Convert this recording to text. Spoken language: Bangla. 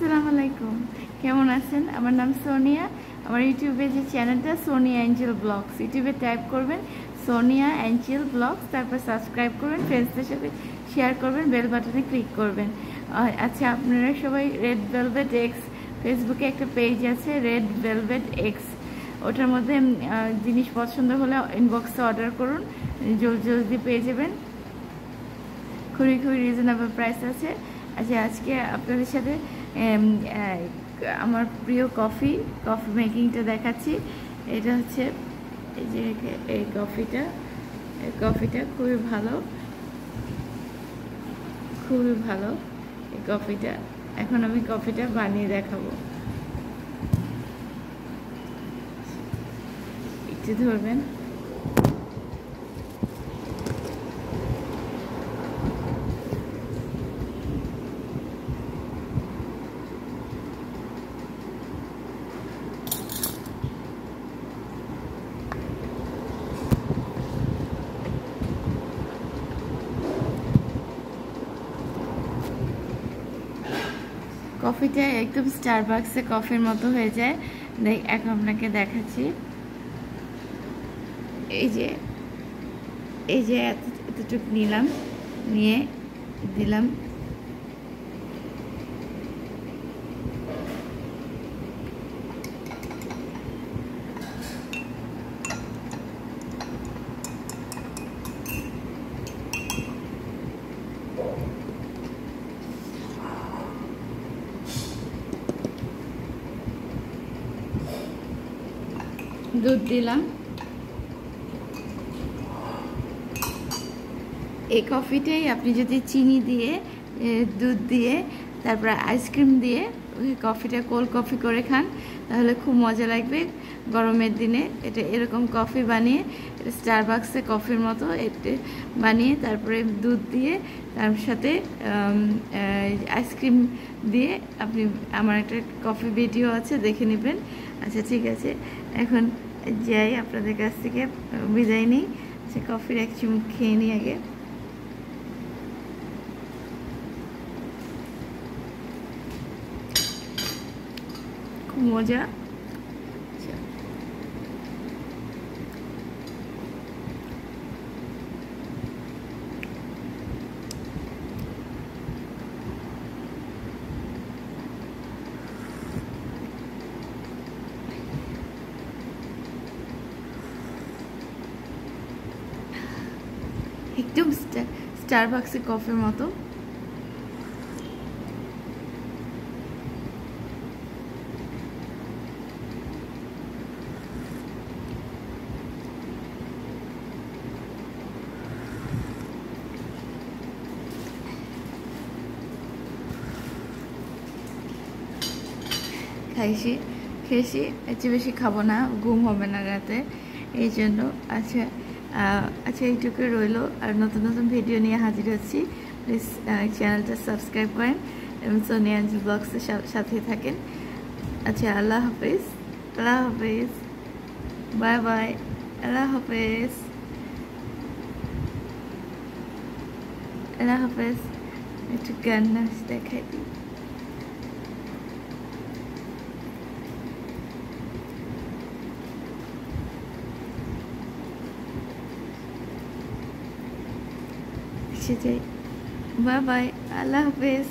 আসসালামু আলাইকুম, কেমন আছেন? আমার নাম সোনিয়া। আমার ইউটিউবে যে চ্যানেলটা সোনিয়া অ্যাঞ্জেল ব্লগস, ইউটিউবে টাইপ করবেন সোনিয়া অ্যাঞ্জেল ব্লগস, তারপর সাবস্ক্রাইব করবেন, ফ্রেন্ডসদের সাথে শেয়ার করবেন, বেল বাটনে ক্লিক করবেন। আচ্ছা, আপনারা সবাই রেড ভেলভেট এক্স, ফেসবুকে একটা পেজ আছে রেড ভেলভেট এক্স, ওটার মধ্যে জিনিস পছন্দ হলে ইনবক্সে অর্ডার করুন, জলদি পেয়ে যাবেন। খুবই রিজনেবল প্রাইস আছে। আচ্ছা, আজকে আপনাদের সাথে আমার প্রিয় কফি মেকিংটা দেখাচ্ছি। এটা হচ্ছে এই যে এই কফিটা খুবই ভালো এই কফিটা। এখন আমি কফিটা বানিয়ে দেখাবো। একটু ধরবেন। কফিটা একদম স্টারবাক্সে কফির মতো হয়ে যায়। এখন আপনাকে দেখাচ্ছি। এই যে এতটুকু নিলাম, নিয়ে দিলাম দুধ দিলাম। এই কফিটাই আপনি যদি চিনি দিয়ে, দুধ দিয়ে, তারপর আইসক্রিম দিয়ে কফিটা কোল্ড কফি করে খান, তাহলে খুব মজা লাগবে গরমের দিনে। এটা এরকম কফি বানিয়ে, এটা স্টারবাক্সে কফির মতো এটা বানিয়ে, তারপরে দুধ দিয়ে, তার সাথে আইসক্রিম দিয়ে আপনি, আমার একটা কফি ভিডিও আছে, দেখে নেবেন। আচ্ছা, ঠিক আছে, এখন যাই, আপনাদের কাছ থেকে বিদায় নিই। আচ্ছা, কফির এক চুমুক খেয়ে নিই আগে। খুব মজা। একদম স্টারবাক্সের কফির মতো। খেয়েছি, এর চেয়ে বেশি খাবো না, ঘুম হবে না রাতে, এই জন্য। আচ্ছা, এইটুকু রইলো। আর নতুন ভিডিও নিয়ে হাজির হচ্ছি। প্লিজ চ্যানেলটা সাবস্ক্রাইব করেন এবং সোনিয়া অ্যাঞ্জেল ব্লগসের সাথে থাকেন। আচ্ছা, আল্লাহ হাফেজ, বাই বাই, আল্লাহ হাফেজ। একটু গান নাচ দেখাই দিই। সেটাই, বাই বাই, আল্লাহ হাফেজ।